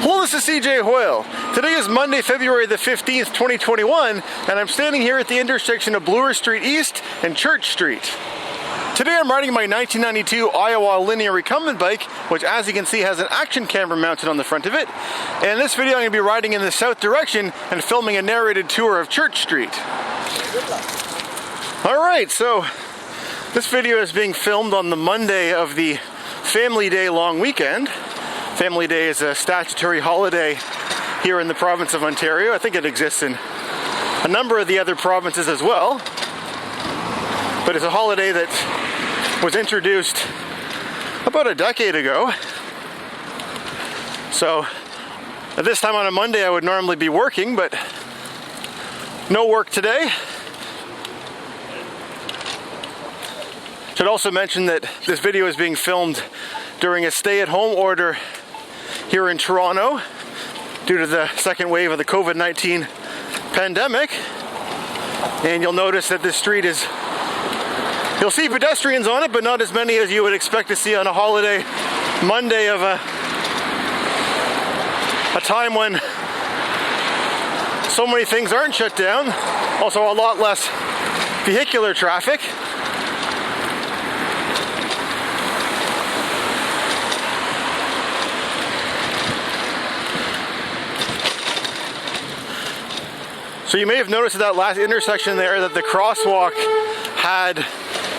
Hello, this is cjhoyle. Today is Monday, February the 15th, 2021, and I'm standing here at the intersection of Bloor Street East and Church Street. Today I'm riding my 1992 Iowa Linear Recumbent Bike, which as you can see has an action camera mounted on the front of it. And in this video I'm going to be riding in the south direction and filming a narrated tour of Church Street. Alright, so this video is being filmed on the Monday of the Family Day long weekend. Family Day is a statutory holiday here in the province of Ontario. I think it exists in a number of the other provinces as well. But it's a holiday that was introduced about a decade ago. So at this time on a Monday I would normally be working, but no work today. Should also mention that this video is being filmed during a stay-at-home order here in Toronto due to the second wave of the COVID-19 pandemic. And you'll notice that this street is, you'll see pedestrians on it, but not as many as you would expect to see on a holiday Monday of a time when so many things aren't shut down. Also a lot less vehicular traffic. So you may have noticed at that last intersection there that the crosswalk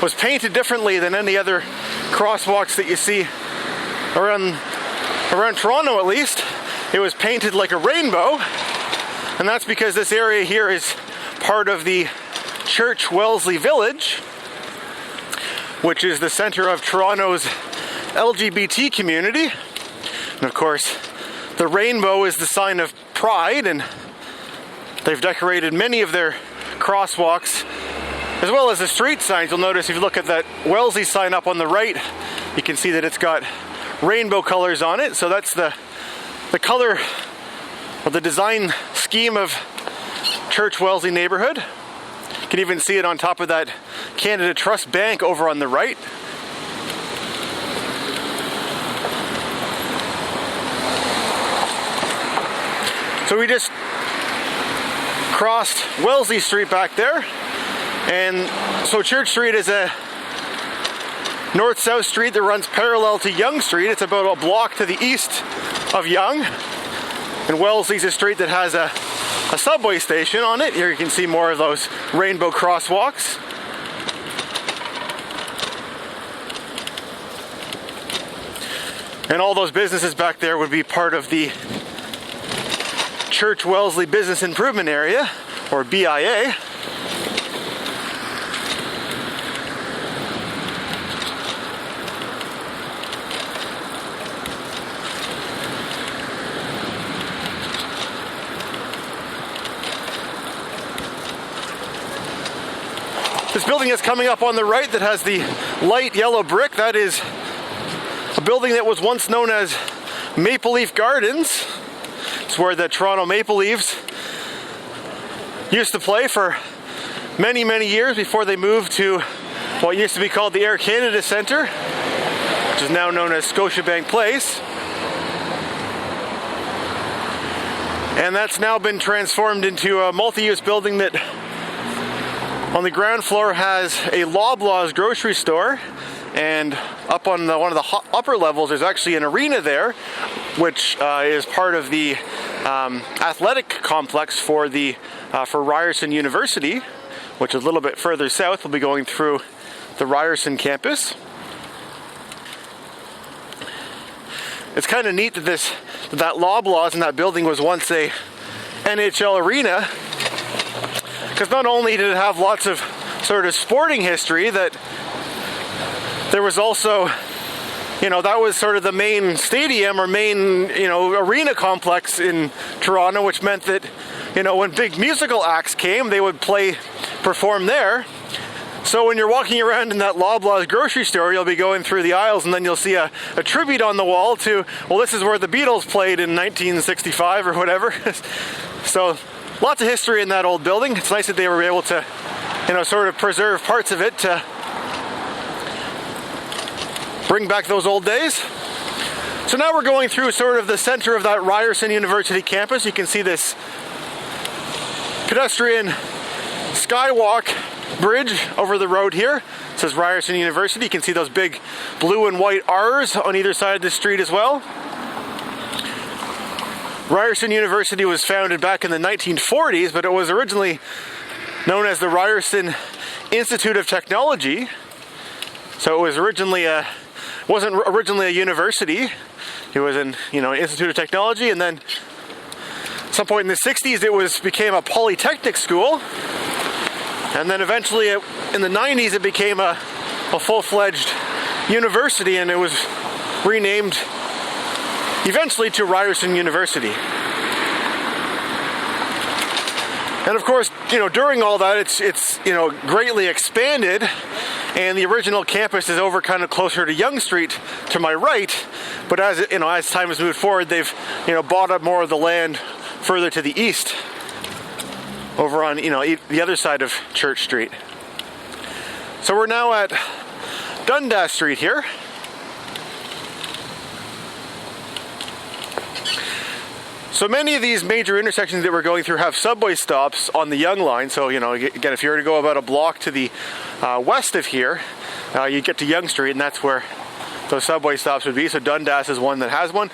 was painted differently than any other crosswalks that you see around Toronto at least. It was painted like a rainbow, and that's because this area here is part of the Church-Wellesley Village, which is the center of Toronto's LGBT community. And of course, the rainbow is the sign of pride, and they've decorated many of their crosswalks, as well as the street signs. You'll notice if you look at that Wellesley sign up on the right, you can see that it's got rainbow colors on it. So that's the color or the design scheme of Church-Wellesley neighborhood. You can even see it on top of that Canada Trust Bank over on the right. So we just crossed Wellesley Street back there, and so Church Street is a north-south street that runs parallel to Yonge Street. It's about a block to the east of Yonge, and Wellesley's a street that has a subway station on it. Here you can see more of those rainbow crosswalks. And all those businesses back there would be part of the Church-Wellesley Business Improvement Area, or BIA. This building is coming up on the right that has the light yellow brick. That is a building that was once known as Maple Leaf Gardens. It's where the Toronto Maple Leafs used to play for many, many years before they moved to what used to be called the Air Canada Centre, which is now known as Scotiabank Place. And that's now been transformed into a multi-use building that on the ground floor has a Loblaws grocery store, and up on one of the upper levels there's actually an arena there, which is part of the athletic complex for Ryerson University, which is a little bit further south. We'll be going through the Ryerson campus. It's kind of neat that that Loblaws in that building was once a NHL arena, because not only did it have lots of sort of sporting history, that there was also, that was sort of the main stadium or main, arena complex in Toronto, which meant that, when big musical acts came, they would perform there. So when you're walking around in that Loblaws grocery store, you'll be going through the aisles and then you'll see a tribute on the wall to, well, this is where the Beatles played in 1965 or whatever. So lots of history in that old building. It's nice that they were able to, sort of preserve parts of it to bring back those old days. So now we're going through sort of the center of that Ryerson University campus. You can see this pedestrian skywalk bridge over the road here. It says Ryerson University. You can see those big blue and white R's on either side of the street as well. Ryerson University was founded back in the 1940s, but it was originally known as the Ryerson Institute of Technology. So it was wasn't originally a university. It was an Institute of Technology, and then at some point in the 60s it became a polytechnic school, and then eventually in the 90s it became a full-fledged university, and it was renamed eventually to Ryerson University. And of course, during all that, it's greatly expanded, and the original campus is over kind of closer to Yonge Street to my right. But as time has moved forward, they've bought up more of the land further to the east, over on the other side of Church Street. So we're now at Dundas Street here. So many of these major intersections that we're going through have subway stops on the Yonge line. So, again, if you were to go about a block to the west of here, you get to Yonge Street, and that's where those subway stops would be. So Dundas is one that has one.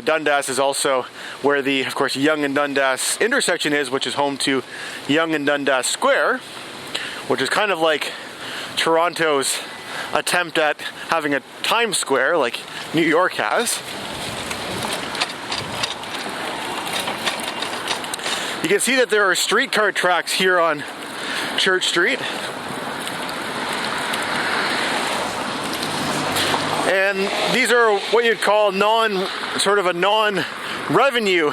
Dundas is also where of course, Yonge and Dundas intersection is, which is home to Yonge and Dundas Square, which is kind of like Toronto's attempt at having a Times Square like New York has. You can see that there are streetcar tracks here on Church Street. And these are what you'd call sort of a non-revenue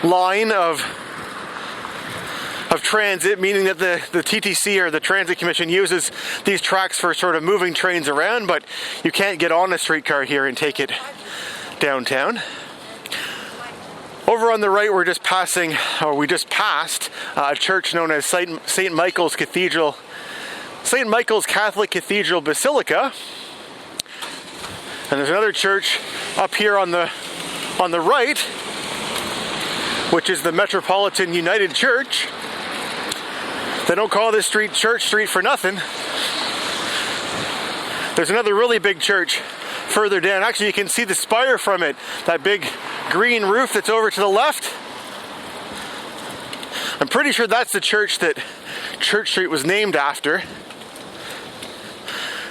line of transit, meaning that the TTC or the Transit Commission uses these tracks for sort of moving trains around, but you can't get on a streetcar here and take it downtown. Over on the right, we just passed a church known as St. Michael's Cathedral, St. Michael's Catholic Cathedral Basilica. And there's another church up here on the right, which is the Metropolitan United Church. They don't call this street Church Street for nothing. There's another really big church further down. Actually, you can see the spire from it, that big green roof that's over to the left. I'm pretty sure that's the church that Church Street was named after,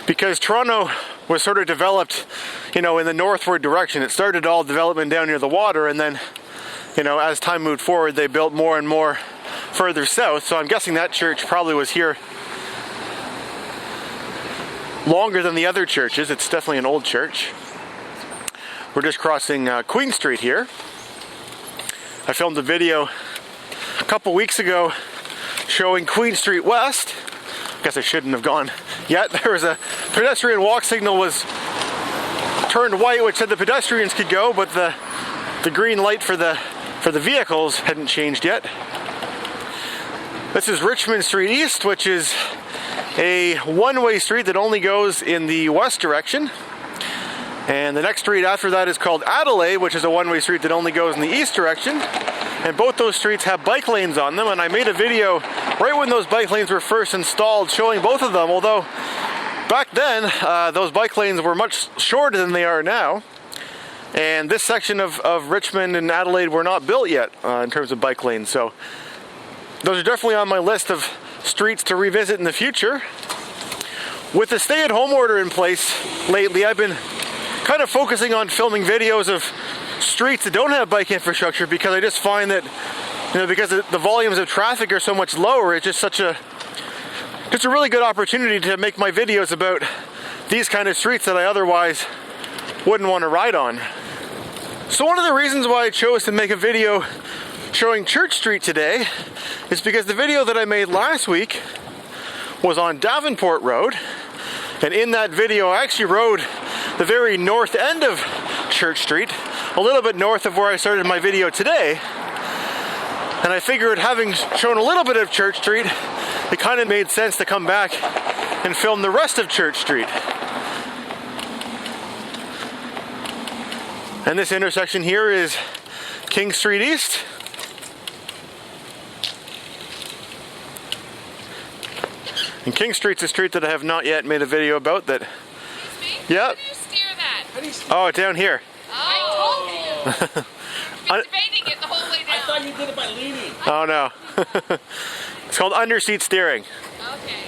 because Toronto was sort of developed, in the northward direction. It started all development down near the water, and then, as time moved forward, they built more and more further south. So I'm guessing that church probably was here longer than the other churches. It's definitely an old church. We're just crossing Queen Street here. I filmed a video a couple weeks ago showing Queen Street West. I guess I shouldn't have gone yet. There was a pedestrian walk signal was turned white, which said the pedestrians could go, but the green light for the vehicles hadn't changed yet. This is Richmond Street East, which is a one-way street that only goes in the west direction. And the next street after that is called Adelaide, which is a one-way street that only goes in the east direction. And both those streets have bike lanes on them, and I made a video right when those bike lanes were first installed showing both of them, although back then those bike lanes were much shorter than they are now. And this section of Richmond and Adelaide were not built yet in terms of bike lanes, so those are definitely on my list of streets to revisit in the future. With the stay-at-home order in place lately, I've been kind of focusing on filming videos of streets that don't have bike infrastructure, because I just find that, because the volumes of traffic are so much lower, it's just a really good opportunity to make my videos about these kind of streets that I otherwise wouldn't want to ride on. So one of the reasons why I chose to make a video showing Church Street today is because the video that I made last week was on Davenport Road, and in that video I actually rode the very north end of Church Street, a little bit north of where I started my video today. And I figured, having shown a little bit of Church Street, it kind of made sense to come back and film the rest of Church Street. And this intersection here is King Street East. And King Street's a street that I have not yet made a video about. That. Excuse me? Yep. How do you steer that? Oh, down here. Oh. I told you. You've been debating it the whole way down. I thought you did it by leaning. Oh no. It's called underseat steering. Okay.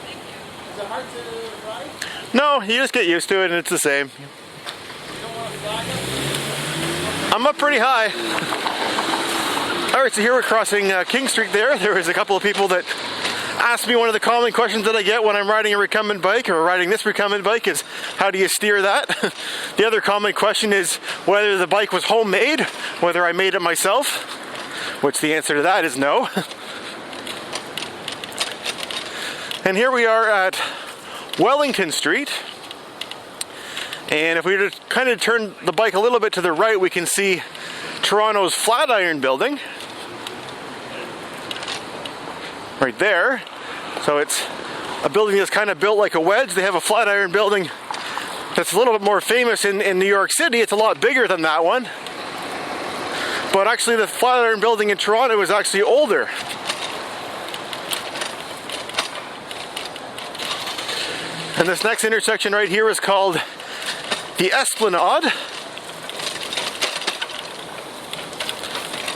Thank you. Is it hard to ride? No, you just get used to it and it's the same. You don't want to flag up? I'm up pretty high. Alright, so here we're crossing King Street there. There was a couple of people that asked me one of the common questions that I get when I'm riding a recumbent bike or riding this recumbent bike is, how do you steer that? The other common question is whether the bike was homemade, whether I made it myself, which the answer to that is no. And here we are at Wellington Street. And if we were to kind of turn the bike a little bit to the right, we can see Toronto's Flatiron building. Right there. So it's a building that's kind of built like a wedge. They have a Flatiron building that's a little bit more famous in New York City. It's a lot bigger than that one. But actually the Flatiron building in Toronto is actually older. And this next intersection right here is called the Esplanade.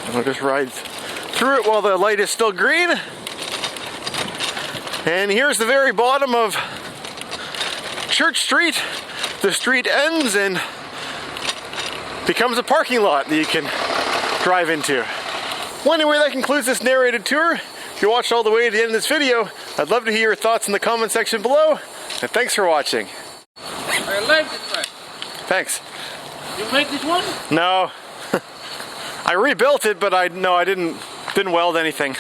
I'll just ride through it while the light is still green. And here's the very bottom of Church Street. The street ends and becomes a parking lot that you can drive into. Well, anyway, that concludes this narrated tour. If you watched all the way to the end of this video, I'd love to hear your thoughts in the comment section below. And thanks for watching. I like this one. Thanks. You make this one? No. I rebuilt it, but I didn't weld anything.